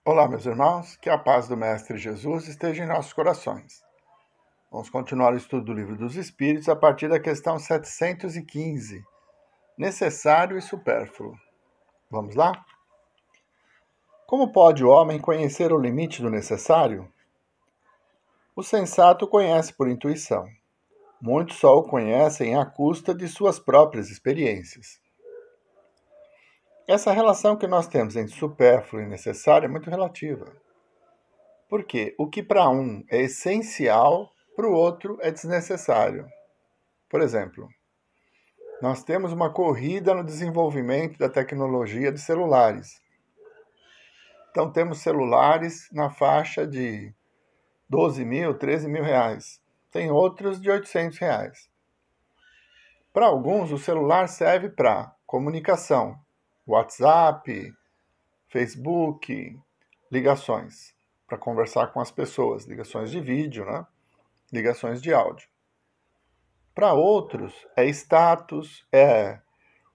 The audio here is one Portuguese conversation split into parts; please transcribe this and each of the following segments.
Olá, meus irmãos, que a paz do Mestre Jesus esteja em nossos corações. Vamos continuar o estudo do Livro dos Espíritos a partir da questão 715, necessário e supérfluo. Vamos lá? Como pode o homem conhecer o limite do necessário? O sensato conhece por intuição. Muitos só o conhecem à custa de suas próprias experiências. Essa relação que nós temos entre supérfluo e necessário é muito relativa. Porque o que para um é essencial, para o outro é desnecessário. Por exemplo, nós temos uma corrida no desenvolvimento da tecnologia de celulares. Então, temos celulares na faixa de 12 mil, 13 mil reais. Tem outros de 800 reais. Para alguns, o celular serve para comunicação, WhatsApp, Facebook, ligações, para conversar com as pessoas, ligações de vídeo, né? Ligações de áudio. Para outros, é status, é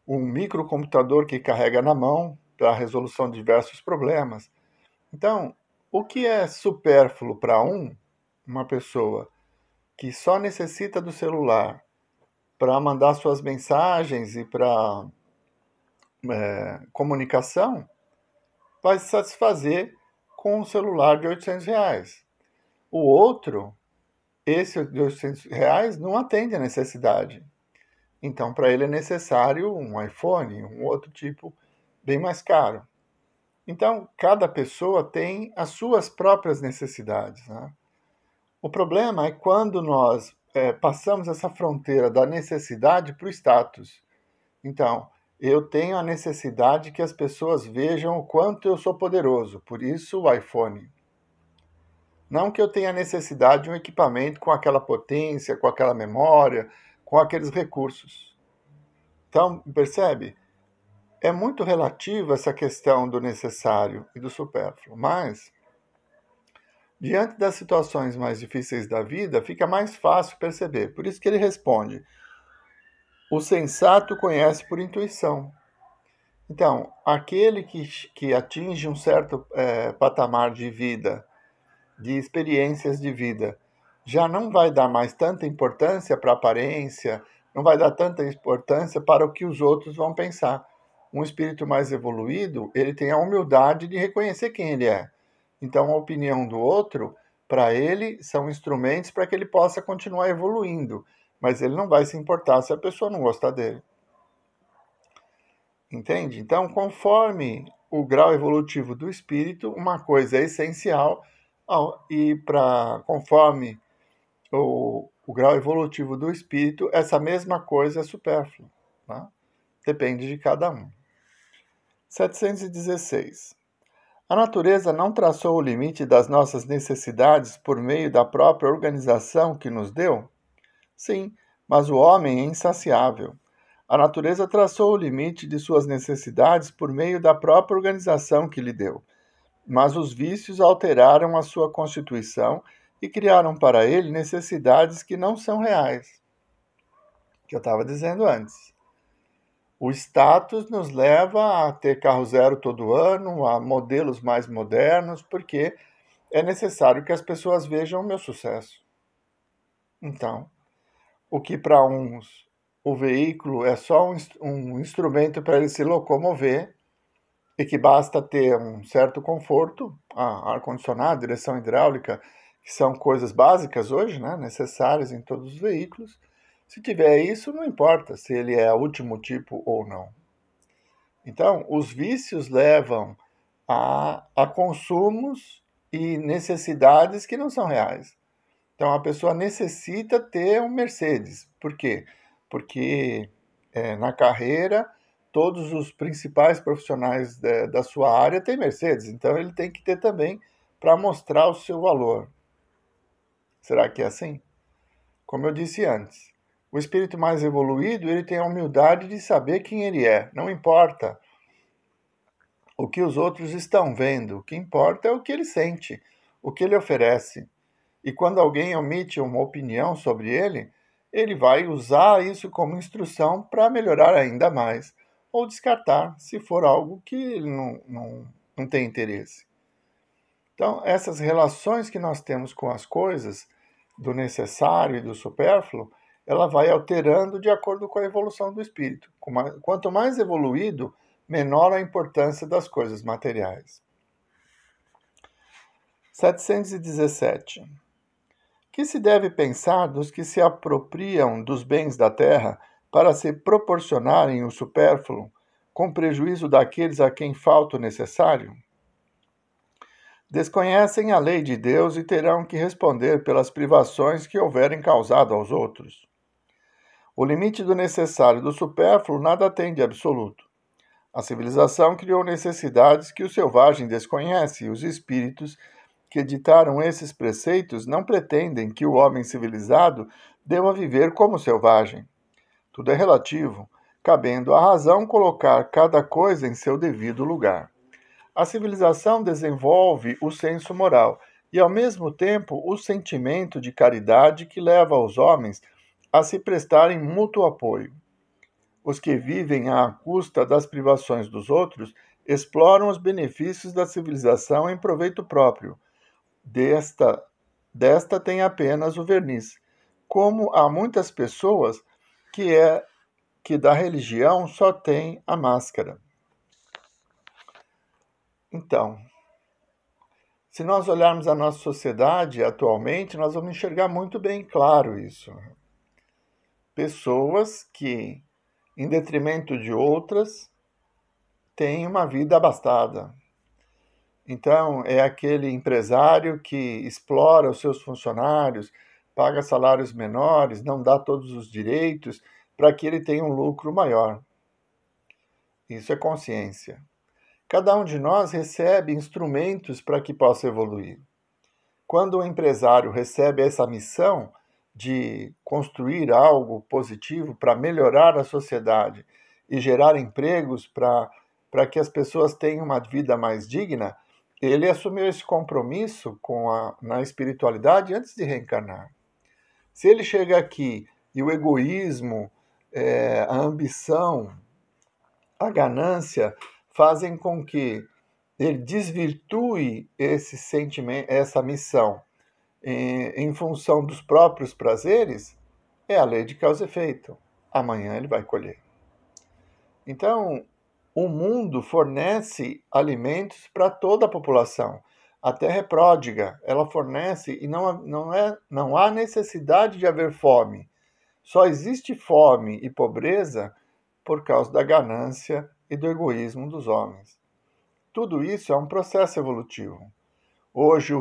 um microcomputador que carrega na mão para a resolução de diversos problemas. Então, o que é supérfluo para uma pessoa que só necessita do celular para mandar suas mensagens e para comunicação, vai se satisfazer com um celular de 800 reais. O outro, esse de 800 reais, não atende à necessidade. Então, para ele é necessário um iPhone, um outro tipo bem mais caro. Então, cada pessoa tem as suas próprias necessidades, né? O problema é quando nós passamos essa fronteira da necessidade para o status. Então, eu tenho a necessidade que as pessoas vejam o quanto eu sou poderoso, por isso o iPhone. Não que eu tenha necessidade de um equipamento com aquela potência, com aquela memória, com aqueles recursos. Então, percebe? É muito relativa essa questão do necessário e do supérfluo, mas, diante das situações mais difíceis da vida, fica mais fácil perceber. Por isso que ele responde: o sensato conhece por intuição. Então, aquele que atinge um certo patamar de vida, de experiências de vida, já não vai dar mais tanta importância para a aparência, não vai dar tanta importância para o que os outros vão pensar. Um espírito mais evoluído, ele tem a humildade de reconhecer quem ele é. Então, a opinião do outro, para ele, são instrumentos para que ele possa continuar evoluindo, mas ele não vai se importar se a pessoa não gostar dele. Entende? Então, conforme o grau evolutivo do espírito, uma coisa é essencial e conforme o grau evolutivo do espírito, essa mesma coisa é supérflua. Tá? Depende de cada um. 716. A natureza não traçou o limite das nossas necessidades por meio da própria organização que nos deu? Sim, mas o homem é insaciável. A natureza traçou o limite de suas necessidades por meio da própria organização que lhe deu, mas os vícios alteraram a sua constituição e criaram para ele necessidades que não são reais, que eu estava dizendo antes. O status nos leva a ter carro zero todo ano, a modelos mais modernos, porque é necessário que as pessoas vejam o meu sucesso. Então, o que para uns o veículo é só um instrumento para ele se locomover e que basta ter um certo conforto, ar-condicionado, direção hidráulica, que são coisas básicas hoje, né, necessárias em todos os veículos. Se tiver isso, não importa se ele é último tipo ou não. Então, os vícios levam a consumos e necessidades que não são reais. Então, a pessoa necessita ter um Mercedes. Por quê? Porque na carreira, todos os principais profissionais da sua área têm Mercedes. Então, ele tem que ter também para mostrar o seu valor. Será que é assim? Como eu disse antes, o espírito mais evoluído, ele tem a humildade de saber quem ele é. Não importa o que os outros estão vendo. O que importa é o que ele sente, o que ele oferece. E quando alguém emite uma opinião sobre ele, ele vai usar isso como instrução para melhorar ainda mais, ou descartar se for algo que ele não tem interesse. Então, essas relações que nós temos com as coisas, do necessário e do supérfluo, ela vai alterando de acordo com a evolução do espírito. Quanto mais evoluído, menor a importância das coisas materiais. 717. Que se deve pensar dos que se apropriam dos bens da terra para se proporcionarem o supérfluo, com prejuízo daqueles a quem falta o necessário? Desconhecem a lei de Deus e terão que responder pelas privações que houverem causado aos outros. O limite do necessário e do supérfluo nada tem de absoluto. A civilização criou necessidades que o selvagem desconhece, e os espíritos que ditaram esses preceitos não pretendem que o homem civilizado deva viver como selvagem. Tudo é relativo, cabendo à razão colocar cada coisa em seu devido lugar. A civilização desenvolve o senso moral e, ao mesmo tempo, o sentimento de caridade que leva os homens a se prestarem mútuo apoio. Os que vivem à custa das privações dos outros exploram os benefícios da civilização em proveito próprio. Desta tem apenas o verniz, como há muitas pessoas que da religião só tem a máscara. Então, se nós olharmos a nossa sociedade atualmente, nós vamos enxergar muito bem claro isso. Pessoas que, em detrimento de outras, têm uma vida abastada. Então, é aquele empresário que explora os seus funcionários, paga salários menores, não dá todos os direitos para que ele tenha um lucro maior. Isso é consciência. Cada um de nós recebe instrumentos para que possa evoluir. Quando o empresário recebe essa missão de construir algo positivo para melhorar a sociedade e gerar empregos para que as pessoas tenham uma vida mais digna, ele assumiu esse compromisso na espiritualidade antes de reencarnar. Se ele chega aqui e o egoísmo, a ambição, a ganância fazem com que ele desvirtue esse sentimento, essa missão em função dos próprios prazeres, é a lei de causa e efeito. Amanhã ele vai colher. Então, o mundo fornece alimentos para toda a população. A terra é pródiga, ela fornece e não há necessidade de haver fome. Só existe fome e pobreza por causa da ganância e do egoísmo dos homens. Tudo isso é um processo evolutivo. Hoje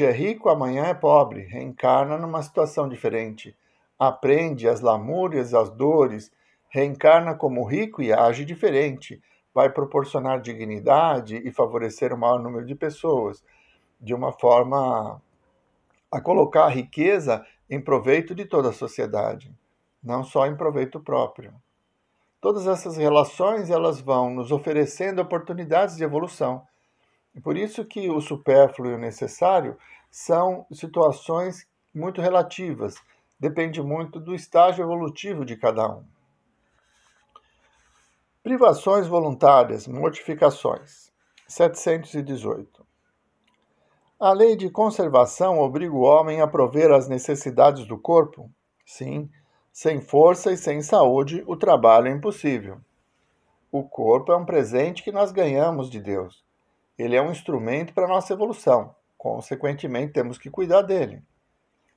é rico, amanhã é pobre, reencarna numa situação diferente. Aprende as lamúrias, as dores, reencarna como rico e age diferente. Vai proporcionar dignidade e favorecer o maior número de pessoas, de uma forma a colocar a riqueza em proveito de toda a sociedade, não só em proveito próprio. Todas essas relações elas vão nos oferecendo oportunidades de evolução. E por isso que o supérfluo e o necessário são situações muito relativas, depende muito do estágio evolutivo de cada um. Privações voluntárias, mortificações. 718. A lei de conservação obriga o homem a prover as necessidades do corpo? Sim. Sem força e sem saúde, o trabalho é impossível. O corpo é um presente que nós ganhamos de Deus. Ele é um instrumento para a nossa evolução. Consequentemente, temos que cuidar dele.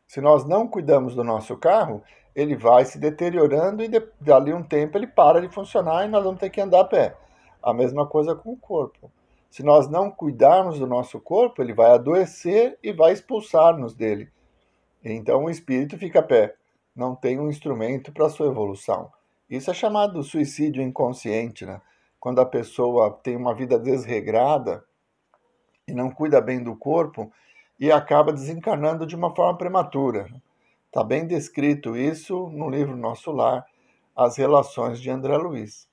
Se nós não cuidamos do nosso carro, ele vai se deteriorando e dali um tempo ele para de funcionar e nós vamos ter que andar a pé. A mesma coisa com o corpo. Se nós não cuidarmos do nosso corpo, ele vai adoecer e vai expulsar-nos dele. Então o espírito fica a pé. Não tem um instrumento para a sua evolução. Isso é chamado suicídio inconsciente, né? Quando a pessoa tem uma vida desregrada e não cuida bem do corpo e acaba desencarnando de uma forma prematura. Está bem descrito isso no livro Nosso Lar, As Relações de André Luiz.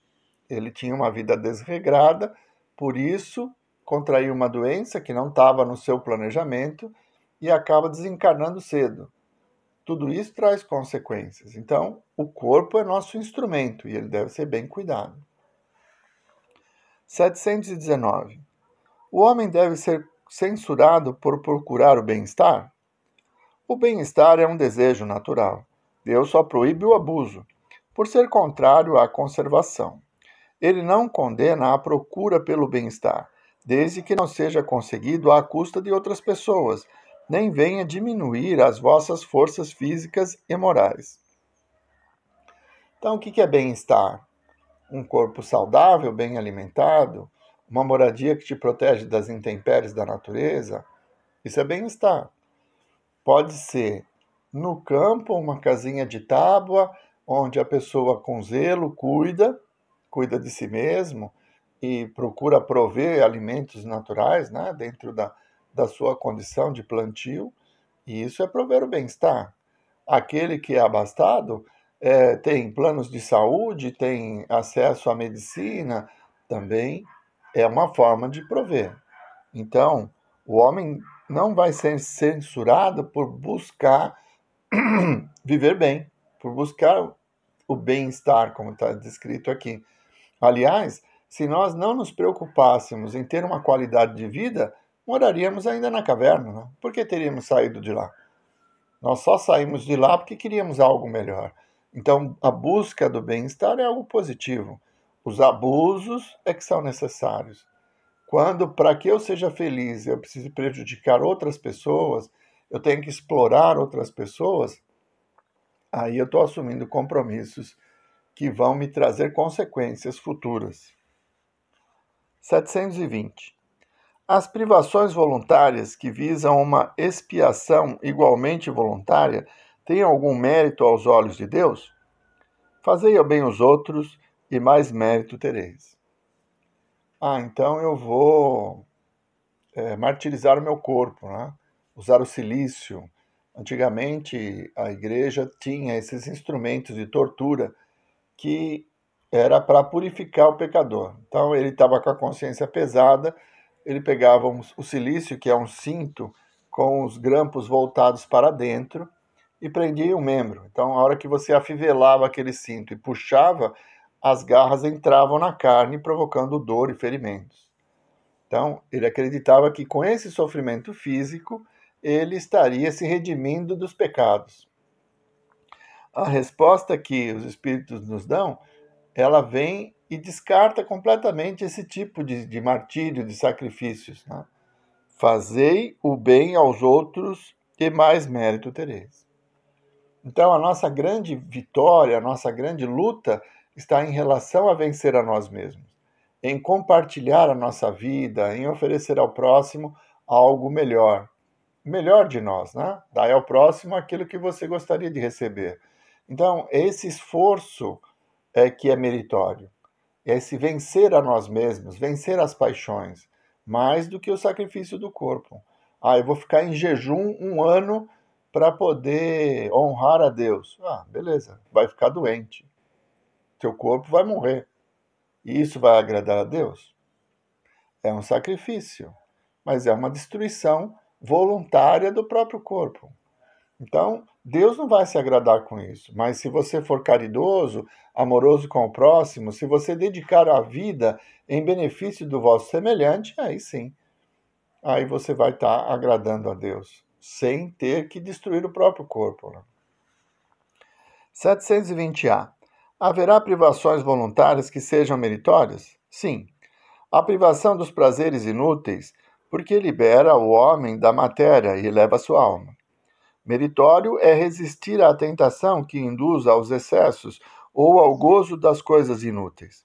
Ele tinha uma vida desregrada, por isso contraiu uma doença que não estava no seu planejamento e acaba desencarnando cedo. Tudo isso traz consequências. Então, o corpo é nosso instrumento e ele deve ser bem cuidado. 719. O homem deve ser censurado por procurar o bem-estar? O bem-estar é um desejo natural. Deus só proíbe o abuso, por ser contrário à conservação. Ele não condena a procura pelo bem-estar, desde que não seja conseguido à custa de outras pessoas, nem venha diminuir as vossas forças físicas e morais. Então, o que é bem-estar? Um corpo saudável, bem alimentado, uma moradia que te protege das intempéries da natureza, isso é bem-estar. Pode ser no campo, uma casinha de tábua, onde a pessoa com zelo cuida de si mesmo e procura prover alimentos naturais, né, dentro da sua condição de plantio, e isso é prover o bem-estar. Aquele que é abastado tem planos de saúde, tem acesso à medicina, também é uma forma de prover. Então, o homem não vai ser censurado por buscar viver bem, por buscar o bem-estar, como está descrito aqui. Aliás, se nós não nos preocupássemos em ter uma qualidade de vida, moraríamos ainda na caverna, né? Por que teríamos saído de lá? Nós só saímos de lá porque queríamos algo melhor. Então, a busca do bem-estar é algo positivo. Os abusos é que são necessários. Quando, para que eu seja feliz, eu preciso prejudicar outras pessoas, eu tenho que explorar outras pessoas, aí eu estou assumindo compromissos que vão me trazer consequências futuras. 720. As privações voluntárias que visam uma expiação igualmente voluntária têm algum mérito aos olhos de Deus? Fazei o bem aos outros e mais mérito tereis. Então eu vou martirizar o meu corpo, né? Usar o silício. Antigamente a igreja tinha esses instrumentos de tortura que era para purificar o pecador. Então ele estava com a consciência pesada, ele pegava o silício, que é um cinto com os grampos voltados para dentro, e prendia o membro. Então, a hora que você afivelava aquele cinto e puxava, as garras entravam na carne, provocando dor e ferimentos. Então, ele acreditava que com esse sofrimento físico, ele estaria se redimindo dos pecados. A resposta que os espíritos nos dão, ela vem e descarta completamente esse tipo de martírio, de sacrifícios. Né? Fazei o bem aos outros e mais mérito tereis. Então, a nossa grande vitória, a nossa grande luta está em relação a vencer a nós mesmos, em compartilhar a nossa vida, em oferecer ao próximo algo melhor de nós, né? Dai ao próximo aquilo que você gostaria de receber. Então, esse esforço é que é meritório. É esse vencer a nós mesmos, vencer as paixões, mais do que o sacrifício do corpo. Eu vou ficar em jejum 1 ano para poder honrar a Deus. Beleza, vai ficar doente. Teu corpo vai morrer. E isso vai agradar a Deus? É um sacrifício, mas é uma destruição voluntária do próprio corpo. Então, Deus não vai se agradar com isso. Mas se você for caridoso, amoroso com o próximo, se você dedicar a vida em benefício do vosso semelhante, aí sim. Aí você vai estar agradando a Deus, sem ter que destruir o próprio corpo. Né? 720A. Haverá privações voluntárias que sejam meritórias? Sim. A privação dos prazeres inúteis, porque libera o homem da matéria e eleva sua alma. Meritório é resistir à tentação que induz aos excessos ou ao gozo das coisas inúteis.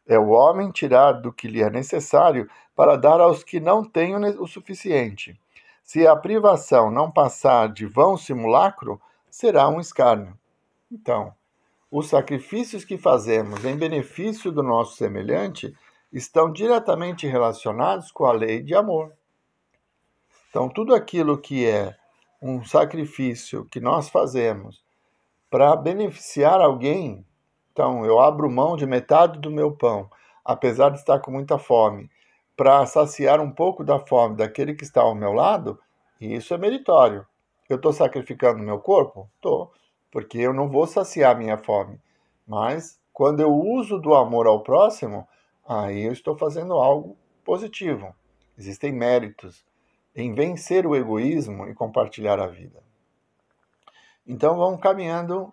É o homem tirar do que lhe é necessário para dar aos que não têm o suficiente. Se a privação não passar de vão simulacro, será um escárnio. Então, os sacrifícios que fazemos em benefício do nosso semelhante estão diretamente relacionados com a lei de amor. Então, tudo aquilo que é um sacrifício que nós fazemos para beneficiar alguém, então eu abro mão de metade do meu pão, apesar de estar com muita fome, para saciar um pouco da fome daquele que está ao meu lado, isso é meritório. Eu estou sacrificando meu corpo? Estou, porque eu não vou saciar minha fome. Mas quando eu uso do amor ao próximo, aí eu estou fazendo algo positivo. Existem méritos. em vencer o egoísmo e compartilhar a vida. Então vamos caminhando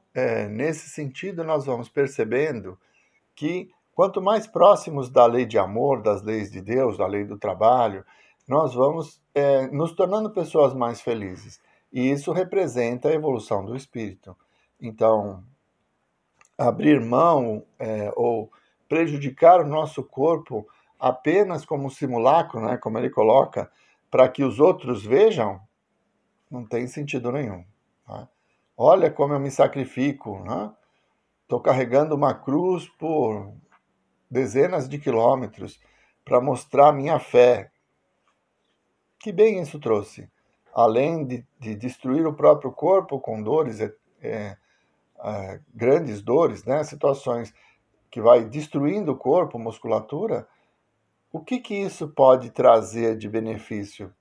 nesse sentido, nós vamos percebendo que quanto mais próximos da lei de amor, das leis de Deus, da lei do trabalho, nós vamos nos tornando pessoas mais felizes. E isso representa a evolução do espírito. Então, abrir mão ou prejudicar o nosso corpo apenas como simulacro, né, como ele coloca, para que os outros vejam, não tem sentido nenhum. Tá? Olha como eu me sacrifico, né? Estou carregando uma cruz por dezenas de quilômetros para mostrar minha fé. Que bem isso trouxe? Além de destruir o próprio corpo com dores, grandes dores, né? Situações que vai destruindo o corpo, musculatura, o que isso pode trazer de benefício?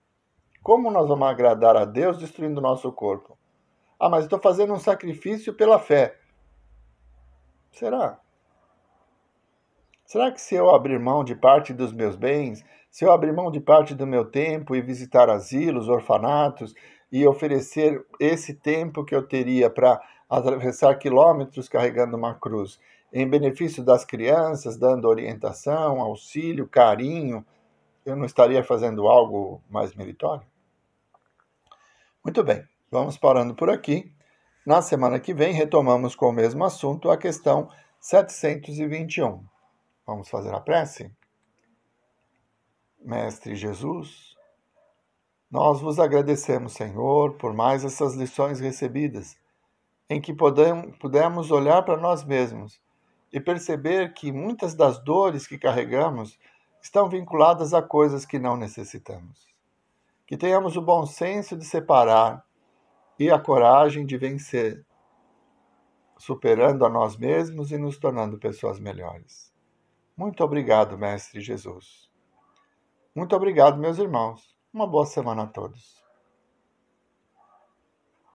Como nós vamos agradar a Deus destruindo o nosso corpo? Ah, mas estou fazendo um sacrifício pela fé. Será? Será que se eu abrir mão de parte dos meus bens, se eu abrir mão de parte do meu tempo e visitar asilos, orfanatos e oferecer esse tempo que eu teria para atravessar quilômetros carregando uma cruz, em benefício das crianças, dando orientação, auxílio, carinho, eu não estaria fazendo algo mais meritório? Muito bem, vamos parando por aqui. Na semana que vem retomamos com o mesmo assunto a questão 721. Vamos fazer a prece? Mestre Jesus, nós vos agradecemos, Senhor, por mais essas lições recebidas, em que pudemos olhar para nós mesmos e perceber que muitas das dores que carregamos estão vinculadas a coisas que não necessitamos. Que tenhamos o bom senso de separar e a coragem de vencer, superando a nós mesmos e nos tornando pessoas melhores. Muito obrigado, Mestre Jesus. Muito obrigado, meus irmãos. Uma boa semana a todos.